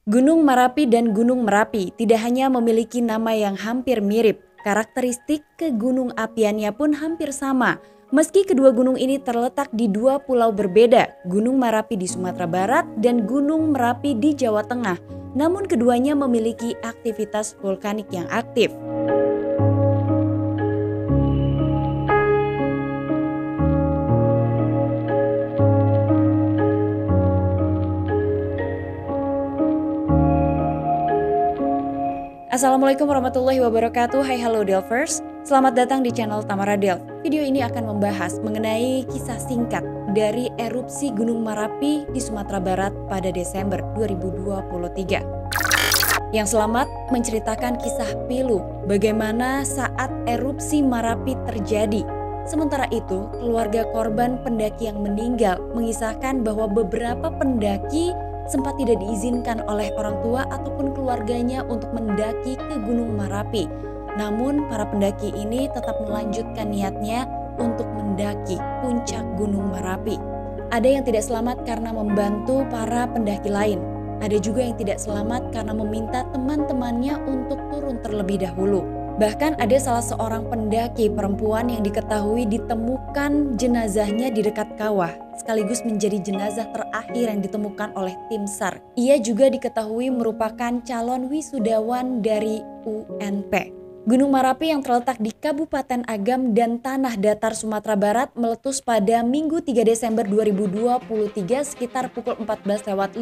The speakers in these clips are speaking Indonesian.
Gunung Merapi dan Gunung Merapi tidak hanya memiliki nama yang hampir mirip, karakteristik kegunung apiannya pun hampir sama. Meski kedua gunung ini terletak di dua pulau berbeda, Gunung Merapi di Sumatera Barat dan Gunung Merapi di Jawa Tengah, namun keduanya memiliki aktivitas vulkanik yang aktif. Assalamualaikum warahmatullahi wabarakatuh. Hai halo Delvers, selamat datang di channel Tamara Delv. Video ini akan membahas mengenai kisah singkat dari erupsi Gunung Merapi di Sumatera Barat pada Desember 2023. Yang selamat menceritakan kisah pilu bagaimana saat erupsi Merapi terjadi. Sementara itu, keluarga korban pendaki yang meninggal mengisahkan bahwa beberapa pendaki sempat tidak diizinkan oleh orang tua ataupun keluarganya untuk mendaki ke Gunung Merapi. Namun para pendaki ini tetap melanjutkan niatnya untuk mendaki puncak Gunung Merapi. Ada yang tidak selamat karena membantu para pendaki lain. Ada juga yang tidak selamat karena meminta teman-temannya untuk turun terlebih dahulu. Bahkan ada salah seorang pendaki perempuan yang diketahui ditemukan jenazahnya di dekat kawah, sekaligus menjadi jenazah terakhir yang ditemukan oleh tim SAR. Ia juga diketahui merupakan calon wisudawan dari UNP. Gunung Merapi yang terletak di Kabupaten Agam dan Tanah Datar Sumatera Barat meletus pada Minggu 3 Desember 2023 sekitar pukul 14.54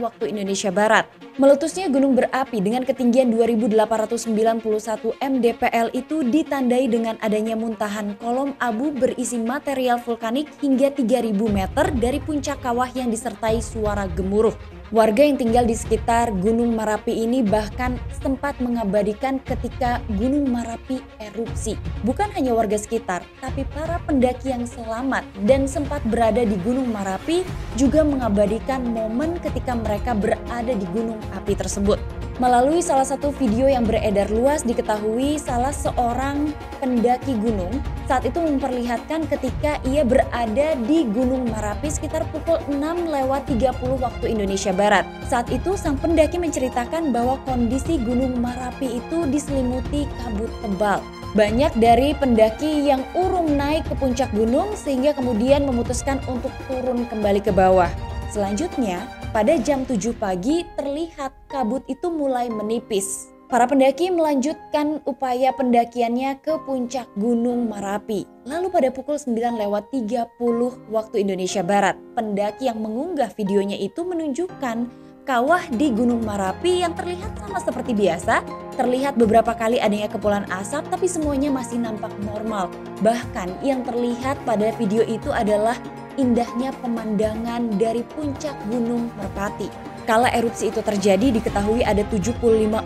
waktu Indonesia Barat. Meletusnya gunung berapi dengan ketinggian 2.891 mdpl itu ditandai dengan adanya muntahan kolom abu berisi material vulkanik hingga 3.000 meter dari puncak kawah yang disertai suara gemuruh. Warga yang tinggal di sekitar Gunung Merapi ini bahkan sempat mengabadikan ketika Gunung Merapi erupsi. Bukan hanya warga sekitar, tapi para pendaki yang selamat dan sempat berada di Gunung Merapi juga mengabadikan momen ketika mereka berada di gunung api tersebut. Melalui salah satu video yang beredar luas diketahui salah seorang pendaki gunung saat itu memperlihatkan ketika ia berada di Gunung Merapi sekitar pukul 6.30 waktu Indonesia Barat. Saat itu sang pendaki menceritakan bahwa kondisi Gunung Merapi itu diselimuti kabut tebal. Banyak dari pendaki yang urung naik ke puncak gunung sehingga kemudian memutuskan untuk turun kembali ke bawah. Selanjutnya, pada jam 7 pagi terlihat kabut itu mulai menipis. Para pendaki melanjutkan upaya pendakiannya ke puncak Gunung Merapi. Lalu pada pukul 9.30 waktu Indonesia Barat, pendaki yang mengunggah videonya itu menunjukkan kawah di Gunung Merapi yang terlihat sama seperti biasa. Terlihat beberapa kali adanya kepulan asap tapi semuanya masih nampak normal. Bahkan yang terlihat pada video itu adalah indahnya pemandangan dari puncak Gunung Merpati. Kala erupsi itu terjadi diketahui ada 75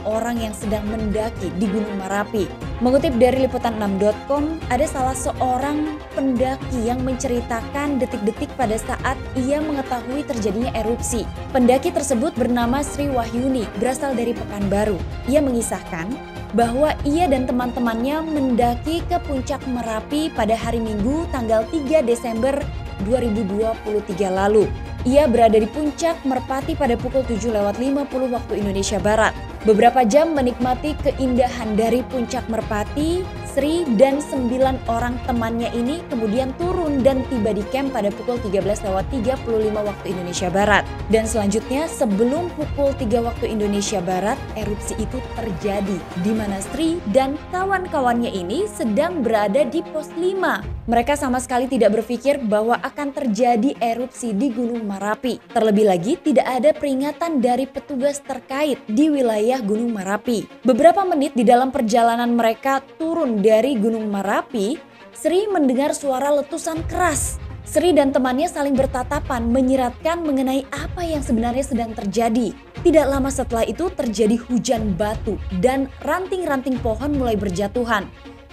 orang yang sedang mendaki di Gunung Merapi. Mengutip dari liputan6.com, ada salah seorang pendaki yang menceritakan detik-detik pada saat ia mengetahui terjadinya erupsi. Pendaki tersebut bernama Sri Wahyuni, berasal dari Pekanbaru. Ia mengisahkan bahwa ia dan teman-temannya mendaki ke puncak Merapi pada hari Minggu tanggal 3 Desember 2023 lalu. Ia berada di puncak Merpati pada pukul 7.50 waktu Indonesia Barat. Beberapa jam menikmati keindahan dari puncak Merpati, Sri dan 9 orang temannya ini kemudian turun dan tiba di camp pada pukul 13.35 waktu Indonesia Barat. Dan selanjutnya sebelum pukul 3 waktu Indonesia Barat, erupsi itu terjadi di mana Sri dan kawan-kawannya ini sedang berada di pos 5. Mereka sama sekali tidak berpikir bahwa akan terjadi erupsi di Gunung Merapi. Terlebih lagi tidak ada peringatan dari petugas terkait di wilayah Gunung Merapi. Beberapa menit di dalam perjalanan mereka turun dari Gunung Merapi, Sri mendengar suara letusan keras. Sri dan temannya saling bertatapan menyiratkan mengenai apa yang sebenarnya sedang terjadi. Tidak lama setelah itu terjadi hujan batu dan ranting-ranting pohon mulai berjatuhan.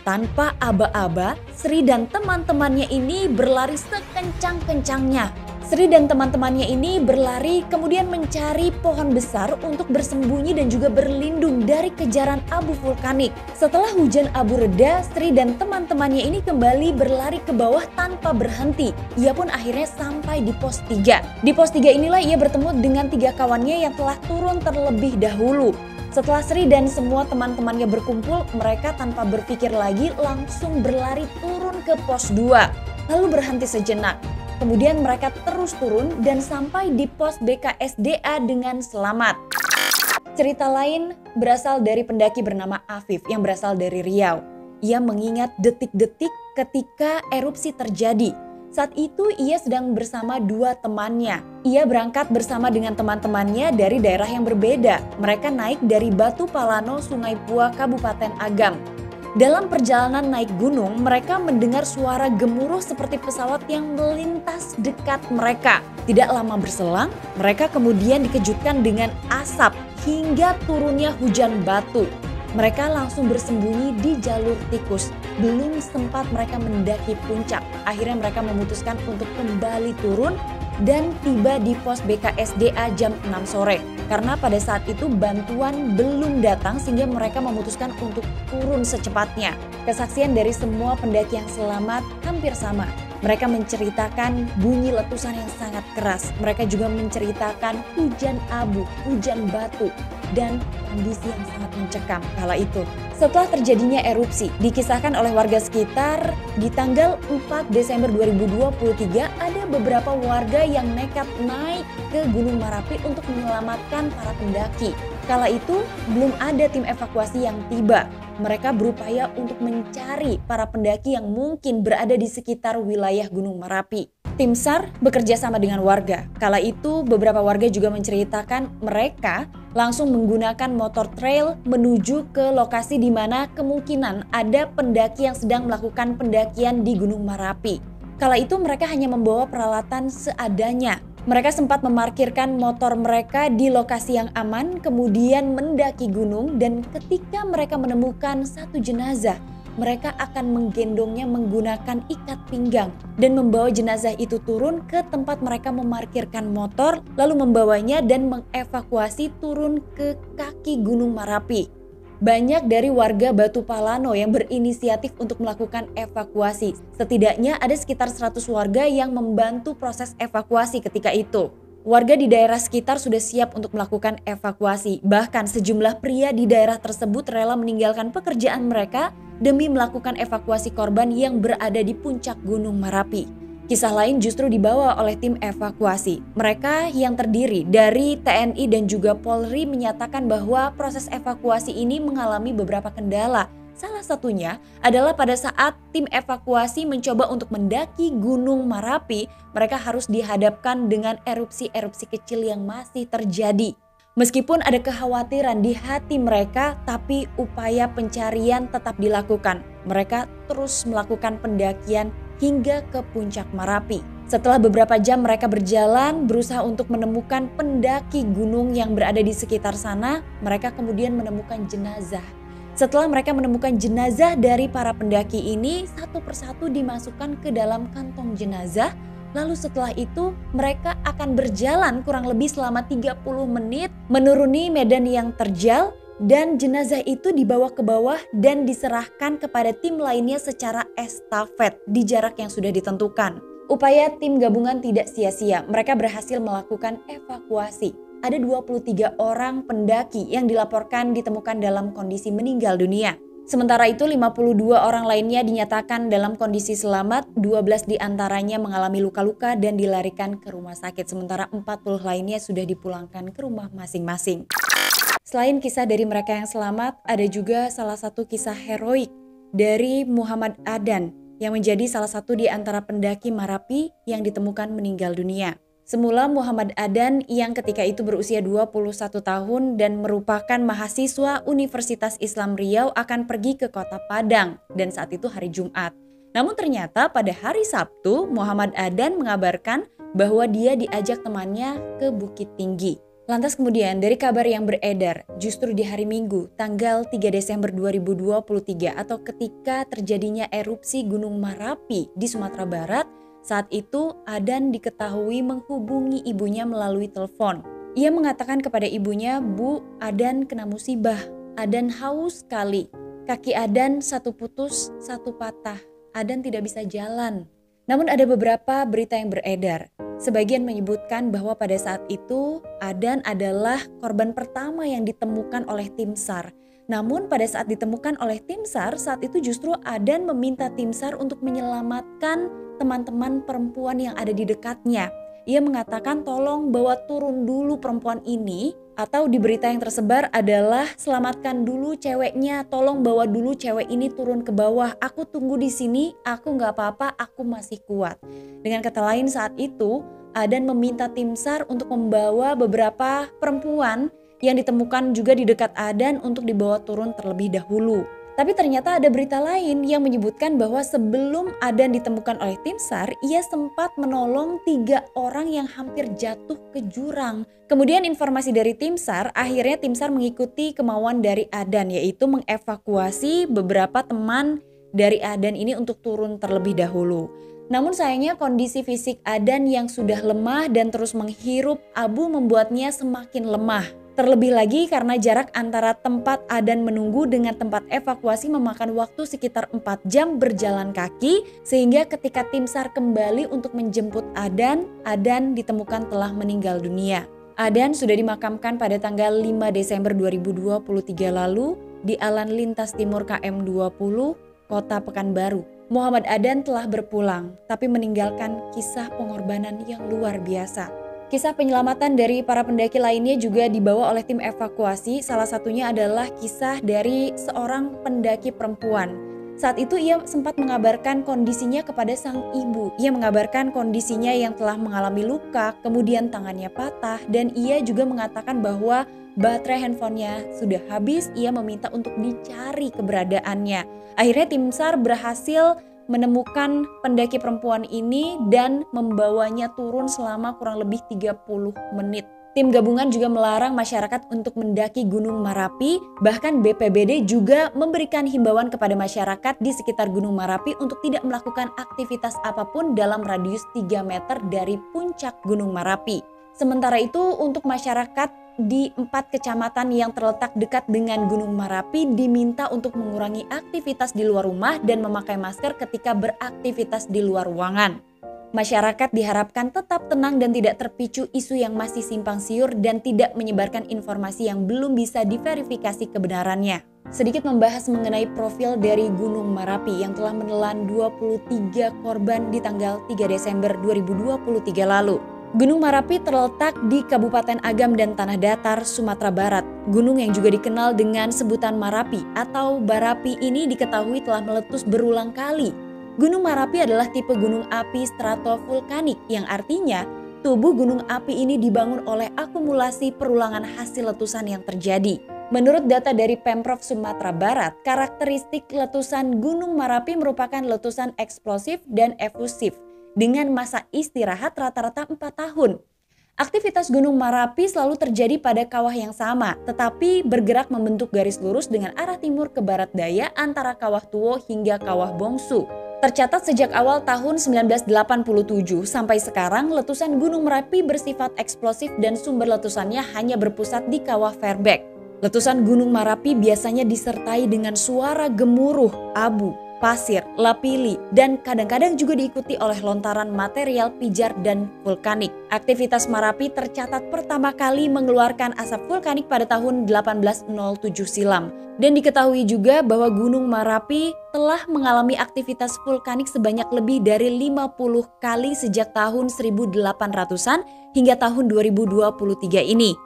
Tanpa aba-aba, Sri dan teman-temannya ini berlari sekencang-kencangnya. Sri dan teman-temannya ini berlari kemudian mencari pohon besar untuk bersembunyi dan juga berlindung dari kejaran abu vulkanik. Setelah hujan abu reda, Sri dan teman-temannya ini kembali berlari ke bawah tanpa berhenti. Ia pun akhirnya sampai di pos 3. Di pos 3 inilah ia bertemu dengan 3 kawannya yang telah turun terlebih dahulu. Setelah Sri dan semua teman-temannya berkumpul, mereka tanpa berpikir lagi langsung berlari turun ke pos 2. Lalu berhenti sejenak. Kemudian mereka terus turun dan sampai di pos BKSDA dengan selamat. Cerita lain berasal dari pendaki bernama Afif yang berasal dari Riau. Ia mengingat detik-detik ketika erupsi terjadi. Saat itu ia sedang bersama 2 temannya. Ia berangkat bersama dengan teman-temannya dari daerah yang berbeda. Mereka naik dari Batu Palano, Sungai Pua, Kabupaten Agam. Dalam perjalanan naik gunung, mereka mendengar suara gemuruh seperti pesawat yang melintas dekat mereka. Tidak lama berselang, mereka kemudian dikejutkan dengan asap hingga turunnya hujan batu. Mereka langsung bersembunyi di jalur tikus. Belum sempat mereka mendaki puncak. Akhirnya mereka memutuskan untuk kembali turun dan tiba di pos BKSDA jam 6 sore. Karena pada saat itu bantuan belum datang sehingga mereka memutuskan untuk turun secepatnya. Kesaksian dari semua pendaki yang selamat hampir sama. Mereka menceritakan bunyi letusan yang sangat keras. Mereka juga menceritakan hujan abu, hujan batu, dan kondisi yang sangat mencekam kala itu. Setelah terjadinya erupsi, dikisahkan oleh warga sekitar, di tanggal 4 Desember 2023 ada beberapa warga yang nekat naik ke Gunung Merapi untuk menyelamatkan para pendaki. Kala itu belum ada tim evakuasi yang tiba. Mereka berupaya untuk mencari para pendaki yang mungkin berada di sekitar wilayah Gunung Merapi. Tim SAR bekerja sama dengan warga. Kala itu beberapa warga juga menceritakan mereka langsung menggunakan motor trail menuju ke lokasi di mana kemungkinan ada pendaki yang sedang melakukan pendakian di Gunung Merapi. Kala itu mereka hanya membawa peralatan seadanya. Mereka sempat memarkirkan motor mereka di lokasi yang aman, kemudian mendaki gunung, dan ketika mereka menemukan satu jenazah, mereka akan menggendongnya menggunakan ikat pinggang dan membawa jenazah itu turun ke tempat mereka memarkirkan motor, lalu membawanya dan mengevakuasi turun ke kaki Gunung Merapi. Banyak dari warga Batu Palano yang berinisiatif untuk melakukan evakuasi. Setidaknya ada sekitar 100 warga yang membantu proses evakuasi ketika itu. Warga di daerah sekitar sudah siap untuk melakukan evakuasi. Bahkan sejumlah pria di daerah tersebut rela meninggalkan pekerjaan mereka demi melakukan evakuasi korban yang berada di puncak Gunung Merapi. Kisah lain justru dibawa oleh tim evakuasi. Mereka yang terdiri dari TNI dan juga Polri menyatakan bahwa proses evakuasi ini mengalami beberapa kendala. Salah satunya adalah pada saat tim evakuasi mencoba untuk mendaki Gunung Merapi, mereka harus dihadapkan dengan erupsi-erupsi kecil yang masih terjadi. Meskipun ada kekhawatiran di hati mereka, tapi upaya pencarian tetap dilakukan. Mereka terus melakukan pendakian hingga ke puncak Merapi. Setelah beberapa jam mereka berjalan berusaha untuk menemukan pendaki gunung yang berada di sekitar sana, mereka kemudian menemukan jenazah. Setelah mereka menemukan jenazah dari para pendaki ini, satu persatu dimasukkan ke dalam kantong jenazah. Lalu setelah itu mereka akan berjalan kurang lebih selama 30 menit menuruni medan yang terjal, dan jenazah itu dibawa ke bawah dan diserahkan kepada tim lainnya secara estafet di jarak yang sudah ditentukan. Upaya tim gabungan tidak sia-sia, mereka berhasil melakukan evakuasi. Ada 23 orang pendaki yang dilaporkan ditemukan dalam kondisi meninggal dunia. Sementara itu 52 orang lainnya dinyatakan dalam kondisi selamat, 12 diantaranya mengalami luka-luka dan dilarikan ke rumah sakit, sementara 40 lainnya sudah dipulangkan ke rumah masing-masing. Selain kisah dari mereka yang selamat, ada juga salah satu kisah heroik dari Muhammad Adan yang menjadi salah satu di antara pendaki Merapi yang ditemukan meninggal dunia. Semula Muhammad Adan yang ketika itu berusia 21 tahun dan merupakan mahasiswa Universitas Islam Riau akan pergi ke kota Padang dan saat itu hari Jumat. Namun ternyata pada hari Sabtu Muhammad Adan mengabarkan bahwa dia diajak temannya ke Bukit Tinggi. Lantas kemudian dari kabar yang beredar justru di hari Minggu tanggal 3 Desember 2023 atau ketika terjadinya erupsi Gunung Merapi di Sumatera Barat, Saat itu Adan diketahui menghubungi ibunya melalui telepon. Ia mengatakan kepada ibunya, "Bu, Adan kena musibah. Adan haus sekali. Kaki Adan satu putus, satu patah. Adan tidak bisa jalan." Namun ada beberapa berita yang beredar. Sebagian menyebutkan bahwa pada saat itu Adan adalah korban pertama yang ditemukan oleh tim SAR. Namun pada saat ditemukan oleh tim SAR, saat itu justru Adan meminta tim SAR untuk menyelamatkan teman-teman perempuan yang ada di dekatnya. Ia mengatakan tolong bawa turun dulu perempuan ini, atau di berita yang tersebar adalah selamatkan dulu ceweknya, tolong bawa dulu cewek ini turun ke bawah, aku tunggu di sini, aku gak apa-apa, aku masih kuat. Dengan kata lain saat itu Adan meminta tim SAR untuk membawa beberapa perempuan yang ditemukan juga di dekat Adan untuk dibawa turun terlebih dahulu. Tapi ternyata ada berita lain yang menyebutkan bahwa sebelum Adan ditemukan oleh tim SAR, ia sempat menolong 3 orang yang hampir jatuh ke jurang. Kemudian informasi dari tim SAR, akhirnya tim SAR mengikuti kemauan dari Adan, yaitu mengevakuasi beberapa teman dari Adan ini untuk turun terlebih dahulu. Namun sayangnya kondisi fisik Adan yang sudah lemah dan terus menghirup abu membuatnya semakin lemah. Terlebih lagi karena jarak antara tempat Adan menunggu dengan tempat evakuasi memakan waktu sekitar 4 jam berjalan kaki, sehingga ketika tim SAR kembali untuk menjemput Adan ditemukan telah meninggal dunia. Adan sudah dimakamkan pada tanggal 5 Desember 2023 lalu di Alan Lintas Timur KM 20, Kota Pekanbaru. Muhammad Adan telah berpulang, tapi meninggalkan kisah pengorbanan yang luar biasa. Kisah penyelamatan dari para pendaki lainnya juga dibawa oleh tim evakuasi. Salah satunya adalah kisah dari seorang pendaki perempuan. Saat itu ia sempat mengabarkan kondisinya kepada sang ibu. Ia mengabarkan kondisinya yang telah mengalami luka, kemudian tangannya patah, dan ia juga mengatakan bahwa baterai handphonenya sudah habis. Ia meminta untuk dicari keberadaannya. Akhirnya tim SAR berhasil menemukan pendaki perempuan ini dan membawanya turun selama kurang lebih 30 menit. Tim gabungan juga melarang masyarakat untuk mendaki Gunung Marapi, bahkan BPBD juga memberikan himbauan kepada masyarakat di sekitar Gunung Marapi untuk tidak melakukan aktivitas apapun dalam radius 3 meter dari puncak Gunung Marapi. Sementara itu untuk masyarakat di 4 kecamatan yang terletak dekat dengan Gunung Marapi diminta untuk mengurangi aktivitas di luar rumah dan memakai masker ketika beraktivitas di luar ruangan. Masyarakat diharapkan tetap tenang dan tidak terpicu isu yang masih simpang siur dan tidak menyebarkan informasi yang belum bisa diverifikasi kebenarannya. Sedikit membahas mengenai profil dari Gunung Marapi yang telah menelan 23 korban di tanggal 3 Desember 2023 lalu. Gunung Marapi terletak di Kabupaten Agam dan Tanah Datar, Sumatera Barat. Gunung yang juga dikenal dengan sebutan Marapi atau Barapi ini diketahui telah meletus berulang kali. Gunung Marapi adalah tipe gunung api stratovulkanik yang artinya tubuh gunung api ini dibangun oleh akumulasi perulangan hasil letusan yang terjadi. Menurut data dari Pemprov Sumatera Barat, karakteristik letusan Gunung Marapi merupakan letusan eksplosif dan efusif dengan masa istirahat rata-rata 4 tahun. Aktivitas Gunung Marapi selalu terjadi pada kawah yang sama, tetapi bergerak membentuk garis lurus dengan arah timur ke barat daya antara Kawah Tuo hingga Kawah Bongsu. Tercatat sejak awal tahun 1987 sampai sekarang, letusan Gunung Merapi bersifat eksplosif dan sumber letusannya hanya berpusat di Kawah Fairbank. Letusan Gunung Merapi biasanya disertai dengan suara gemuruh, abu, pasir, lapili, dan kadang-kadang juga diikuti oleh lontaran material pijar dan vulkanik. Aktivitas Marapi tercatat pertama kali mengeluarkan asap vulkanik pada tahun 1807 silam. Dan diketahui juga bahwa Gunung Marapi telah mengalami aktivitas vulkanik sebanyak lebih dari 50 kali sejak tahun 1800-an hingga tahun 2023 ini.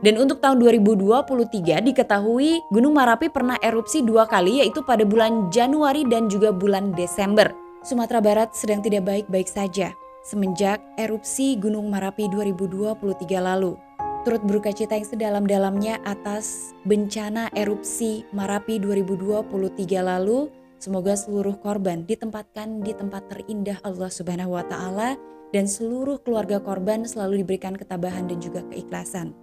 Dan untuk tahun 2023 diketahui Gunung Marapi pernah erupsi 2 kali, yaitu pada bulan Januari dan juga bulan Desember. Sumatera Barat sedang tidak baik-baik saja semenjak erupsi Gunung Marapi 2023 lalu. Turut berukacita yang sedalam-dalamnya atas bencana erupsi Marapi 2023 lalu. Semoga seluruh korban ditempatkan di tempat terindah Allah Subhanahu wa Ta'ala dan seluruh keluarga korban selalu diberikan ketabahan dan juga keikhlasan.